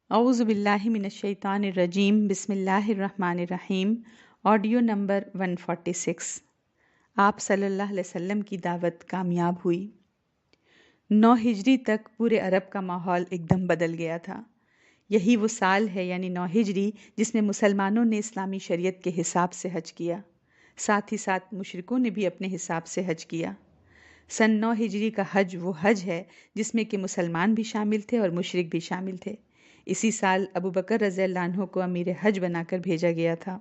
اعوذ باللہ من الشیطان الرجیم بسم اللہ الرحمن الرحیم۔ Audio number 146۔ آپ صلی اللہ علیہ وسلم کی دعوت کامیاب ہوئی۔ 9 ہجری تک پورے عرب کا ماحول ایک دم بدل گیا تھا۔ یہی وہ سال ہے یعنی 9 ہجری جس میں مسلمانوں نے اسلامی شریعت کے حساب سے حج کیا، ساتھ ہی ساتھ مشرکوں نے بھی اپنے حساب سے حج کیا۔ سن 9 ہجری کا حج وہ حج ہے جس میں کہ مسلمان بھی شامل تھے اور مشرک بھی شامل تھے۔ اسی سال ابو بکر رضی اللہ عنہ کو امیر حج بنا کر بھیجا گیا تھا۔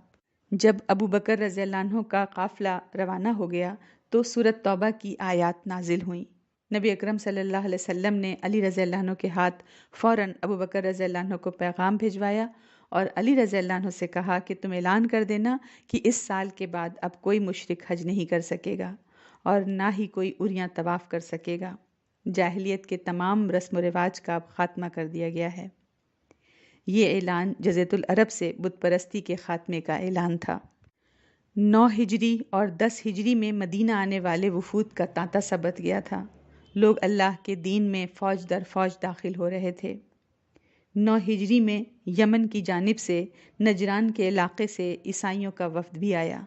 جب ابو بکر رضی اللہ عنہ کا قافلہ روانہ ہو گیا تو سورۃ توبہ کی آیات نازل ہوئیں۔ نبی اکرم صلی اللہ علیہ وسلم نے علی رضی اللہ عنہ کے ہاتھ فوراً ابو بکر رضی اللہ عنہ کو پیغام بھجوایا اور علی رضی اللہ عنہ سے کہا کہ تم اعلان کر دینا کہ اس سال کے بعد اب کوئی مشرک حج نہیں کر سکے گا اور نہ ہی کوئی عریاں طواف کر سکے گا۔ جاہلیت کے تمام رسم و رواج کا اب خاتمہ کر دیا گیا ہے۔ یہ اعلان جزیرۃ العرب سے بت پرستی کے خاتمے کا اعلان تھا۔ 9 ہجری اور 10 ہجری میں مدینہ آنے والے وفود کا تانتا سبت گیا تھا۔ لوگ اللہ کے دین میں فوج در فوج داخل ہو رہے تھے۔ 9 ہجری میں یمن کی جانب سے نجران کے علاقے سے عیسائیوں کا وفد بھی آیا،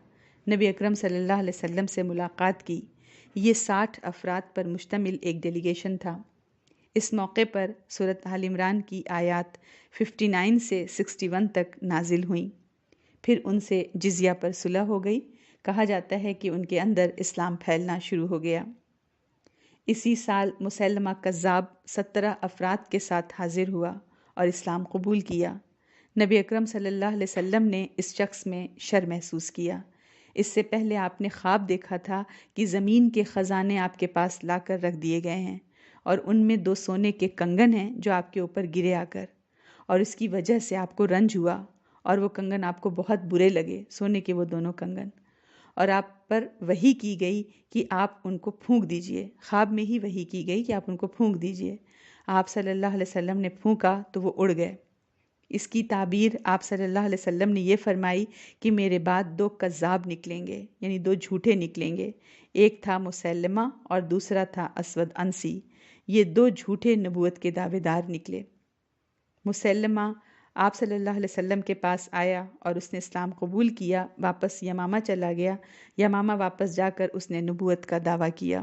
نبی اکرم صلی اللہ علیہ وسلم سے ملاقات کی۔ یہ 60 افراد پر مشتمل ایک ڈیلیگیشن تھا۔ اس موقع پر سورۃ آل عمران کی آیات 59 سے 61 تک نازل ہوئیں۔ پھر ان سے جزیہ پر صلح ہو گئی۔ کہا جاتا ہے کہ ان کے اندر اسلام پھیلنا شروع ہو گیا۔ اسی سال مسیلمہ کذاب 17 افراد کے ساتھ حاضر ہوا اور اسلام قبول کیا۔ نبی اکرم صلی اللہ علیہ وسلم نے اس شخص میں شر محسوس کیا۔ اس سے پہلے آپ نے خواب دیکھا تھا کہ زمین کے خزانے آپ کے پاس لا کر رکھ دیے گئے ہیں اور ان میں 2 سونے کے کنگن ہیں جو آپ کے اوپر گرے آ کر، اور اس کی وجہ سے آپ کو رنج ہوا اور وہ کنگن آپ کو بہت برے لگے، سونے کے وہ دونوں کنگن، اور آپ پر وحی کی گئی کہ آپ ان کو پھونک دیجئے۔ خواب میں ہی وحی کی گئی کہ آپ ان کو پھونک دیجئے۔ آپ صلی اللہ علیہ وسلم نے پھونکا تو وہ اڑ گئے۔ اس کی تعبیر آپ صلی اللہ علیہ وسلم نے یہ فرمائی کہ میرے بعد 2 کذاب نکلیں گے، یعنی 2 جھوٹے نکلیں گے۔ ایک تھا مسیلمہ اور دوسرا تھا اسود عنسی۔ یہ 2 جھوٹے نبوت کے دعوے دار نکلے۔ مسیلمہ آپ صلی اللہ علیہ وسلم کے پاس آیا اور اس نے اسلام قبول کیا، واپس یمامہ چلا گیا۔ یمامہ واپس جا کر اس نے نبوت کا دعویٰ کیا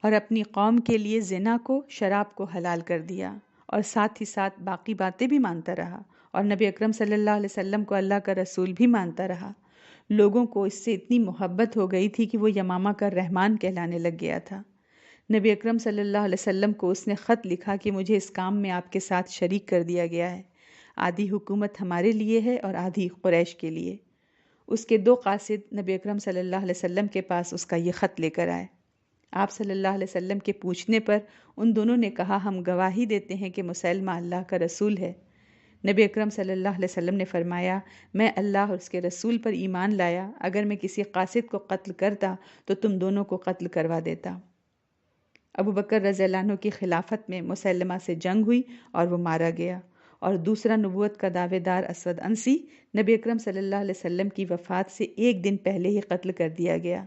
اور اپنی قوم کے لیے زنا کو، شراب کو حلال کر دیا، اور ساتھ ہی ساتھ باقی باتیں بھی مانتا رہا اور نبی اکرم صلی اللہ علیہ وسلم کو اللہ کا رسول بھی مانتا رہا۔ لوگوں کو اس سے اتنی محبت ہو گئی تھی کہ وہ یمامہ کا رحمان کہلانے لگ گیا تھا۔ نبی اکرم صلی اللہ علیہ وسلم کو اس نے خط لکھا کہ مجھے اس کام میں آپ کے ساتھ شریک کر دیا گیا ہے، آدھی حکومت ہمارے لیے ہے اور آدھی قریش کے لیے۔ اس کے 2 قاصد نبی اکرم صلی اللہ علیہ وسلم کے پاس اس کا یہ خط لے کر آئے۔ آپ صلی اللہ علیہ وسلم کے پوچھنے پر ان دونوں نے کہا ہم گواہی دیتے ہیں کہ مسیلمہ اللہ کا رسول ہے۔ نبی اکرم صلی اللہ علیہ وسلم نے فرمایا میں اللہ اور اس کے رسول پر ایمان لایا، اگر میں کسی قاصد کو قتل کرتا تو تم دونوں کو قتل کروا دیتا۔ ابو بکر رضی اللہ عنہ کی خلافت میں مسیلمہ سے جنگ ہوئی اور وہ مارا گیا، اور دوسرا نبوت کا دعوے دار اسود عنسی نبی اکرم صلی اللہ علیہ وسلم کی وفات سے 1 دن پہلے ہی قتل کر دیا گیا۔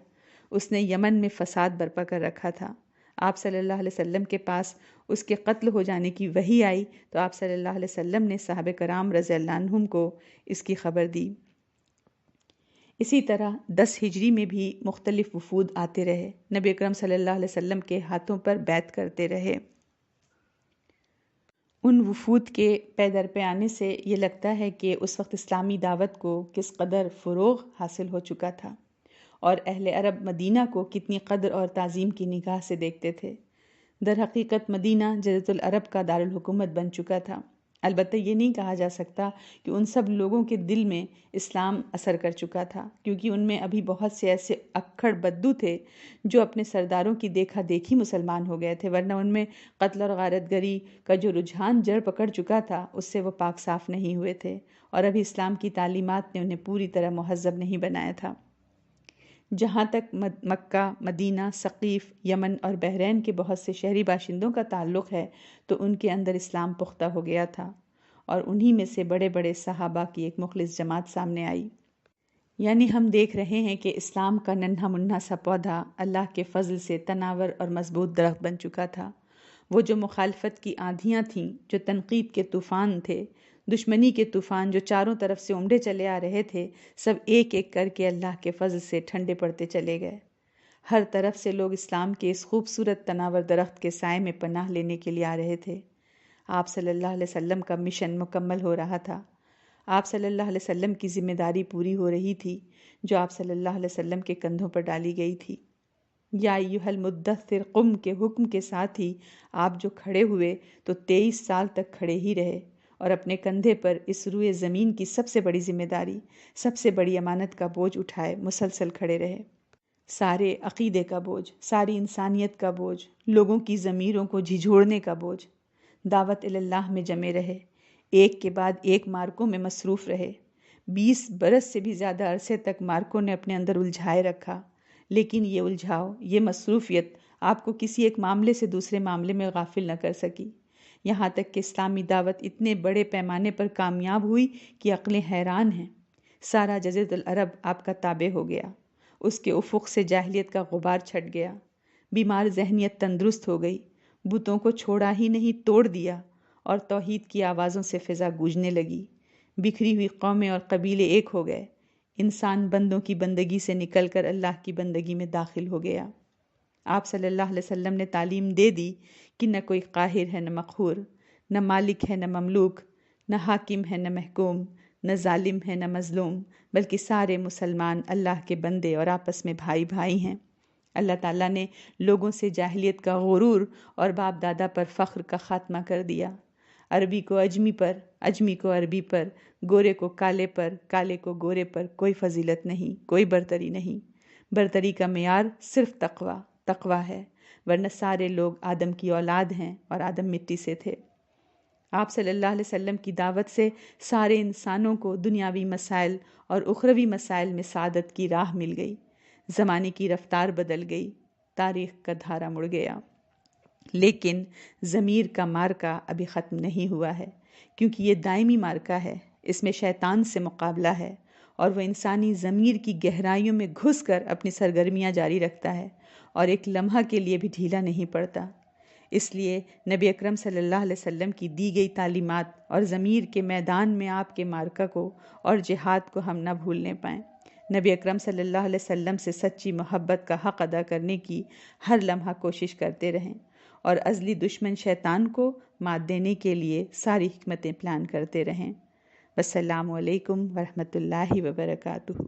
اس نے یمن میں فساد برپا کر رکھا تھا۔ آپ صلی اللہ علیہ وسلم کے پاس اس کے قتل ہو جانے کی وحی آئی تو آپ صلی اللہ علیہ وسلم نے صحابہ کرام رضی اللہ عنہم کو اس کی خبر دی۔ اسی طرح 10 ہجری میں بھی مختلف وفود آتے رہے، نبی اکرم صلی اللہ علیہ وسلم کے ہاتھوں پر بیعت کرتے رہے۔ ان وفود کے پے در پے آنے سے یہ لگتا ہے کہ اس وقت اسلامی دعوت کو کس قدر فروغ حاصل ہو چکا تھا اور اہل عرب مدینہ کو کتنی قدر اور تعظیم کی نگاہ سے دیکھتے تھے۔ در حقیقت مدینہ جزیرۃ العرب کا دارالحکومت بن چکا تھا۔ البتہ یہ نہیں کہا جا سکتا کہ ان سب لوگوں کے دل میں اسلام اثر کر چکا تھا، کیونکہ ان میں ابھی بہت سے ایسے اکھڑ بدو تھے جو اپنے سرداروں کی دیکھا دیکھی مسلمان ہو گئے تھے، ورنہ ان میں قتل اور غارت گری کا جو رجحان جڑ پکڑ چکا تھا اس سے وہ پاک صاف نہیں ہوئے تھے، اور ابھی اسلام کی تعلیمات نے انہیں پوری طرح مہذب نہیں بنایا تھا۔ جہاں تک مکہ، مدینہ، ثقیف، یمن اور بحرین کے بہت سے شہری باشندوں کا تعلق ہے تو ان کے اندر اسلام پختہ ہو گیا تھا، اور انہی میں سے بڑے بڑے صحابہ کی ایک مخلص جماعت سامنے آئی۔ یعنی ہم دیکھ رہے ہیں کہ اسلام کا ننھا منھا سا پودا اللہ کے فضل سے تناور اور مضبوط درخت بن چکا تھا۔ وہ جو مخالفت کی آندھیاں تھیں، جو تنقید کے طوفان تھے، دشمنی کے طوفان جو چاروں طرف سے امڑے چلے آ رہے تھے، سب ایک ایک کر کے اللہ کے فضل سے ٹھنڈے پڑتے چلے گئے۔ ہر طرف سے لوگ اسلام کے اس خوبصورت تناور درخت کے سائے میں پناہ لینے کے لیے آ رہے تھے۔ آپ صلی اللہ علیہ وسلم کا مشن مکمل ہو رہا تھا۔ آپ صلی اللہ علیہ وسلم کی ذمہ داری پوری ہو رہی تھی جو آپ صلی اللہ علیہ وسلم کے کندھوں پر ڈالی گئی تھی۔ یا ایھا المدثر قم کے حکم کے ساتھ ہی آپ جو کھڑے ہوئے تو 23 سال تک کھڑے ہی رہے اور اپنے کندھے پر اس روئے زمین کی سب سے بڑی ذمہ داری، سب سے بڑی امانت کا بوجھ اٹھائے مسلسل کھڑے رہے۔ سارے عقیدے کا بوجھ، ساری انسانیت کا بوجھ، لوگوں کی ضمیروں کو جھنجھوڑنے کا بوجھ، دعوت اللہ میں جمے رہے، ایک کے بعد ایک مارکوں میں مصروف رہے۔ 20 برس سے بھی زیادہ عرصے تک مارکوں نے اپنے اندر الجھائے رکھا، لیکن یہ الجھاؤ، یہ مصروفیت آپ کو کسی ایک معاملے سے دوسرے معاملے میں غافل نہ کر سکی، یہاں تک کہ اسلامی دعوت اتنے بڑے پیمانے پر کامیاب ہوئی کہ عقلیں حیران ہیں۔ سارا جزیرۃ العرب آپ کا تابع ہو گیا، اس کے افق سے جاہلیت کا غبار چھٹ گیا، بیمار ذہنیت تندرست ہو گئی، بتوں کو چھوڑا ہی نہیں توڑ دیا، اور توحید کی آوازوں سے فضا گونجنے لگی، بکھری ہوئی قومیں اور قبیلے ایک ہو گئے، انسان بندوں کی بندگی سے نکل کر اللہ کی بندگی میں داخل ہو گیا۔ آپ صلی اللہ علیہ وسلم نے تعلیم دے دی کہ نہ کوئی قاہر ہے نہ مقہور، نہ مالک ہے نہ مملوک، نہ حاکم ہے نہ محکوم، نہ ظالم ہے نہ مظلوم، بلکہ سارے مسلمان اللہ کے بندے اور آپس میں بھائی بھائی ہیں۔ اللہ تعالیٰ نے لوگوں سے جاہلیت کا غرور اور باپ دادا پر فخر کا خاتمہ کر دیا۔ عربی کو اجمی پر، اجمی کو عربی پر، گورے کو کالے پر، کالے کو گورے پر کوئی فضیلت نہیں، کوئی برتری نہیں۔ برتری کا معیار صرف تقویٰ ہے، ورنہ سارے لوگ آدم کی اولاد ہیں اور آدم مٹی سے تھے۔ آپ صلی اللہ علیہ وسلم کی دعوت سے سارے انسانوں کو دنیاوی مسائل اور اخروی مسائل میں سعادت کی راہ مل گئی، زمانے کی رفتار بدل گئی، تاریخ کا دھارا مڑ گیا۔ لیکن ضمیر کا مارکا ابھی ختم نہیں ہوا ہے، کیونکہ یہ دائمی مارکا ہے، اس میں شیطان سے مقابلہ ہے، اور وہ انسانی ضمیر کی گہرائیوں میں گھس کر اپنی سرگرمیاں جاری رکھتا ہے اور ایک لمحہ کے لیے بھی ڈھیلا نہیں پڑتا۔ اس لیے نبی اکرم صلی اللہ علیہ وسلم کی دی گئی تعلیمات اور ضمیر کے میدان میں آپ کے مارکا کو اور جہاد کو ہم نہ بھولنے پائیں۔ نبی اکرم صلی اللہ علیہ وسلم سے سچی محبت کا حق ادا کرنے کی ہر لمحہ کوشش کرتے رہیں، اور ازلی دشمن شیطان کو مات دینے کے لیے ساری حکمتیں پلان کرتے رہیں۔ والسلام علیکم ورحمۃ اللہ وبرکاتہ۔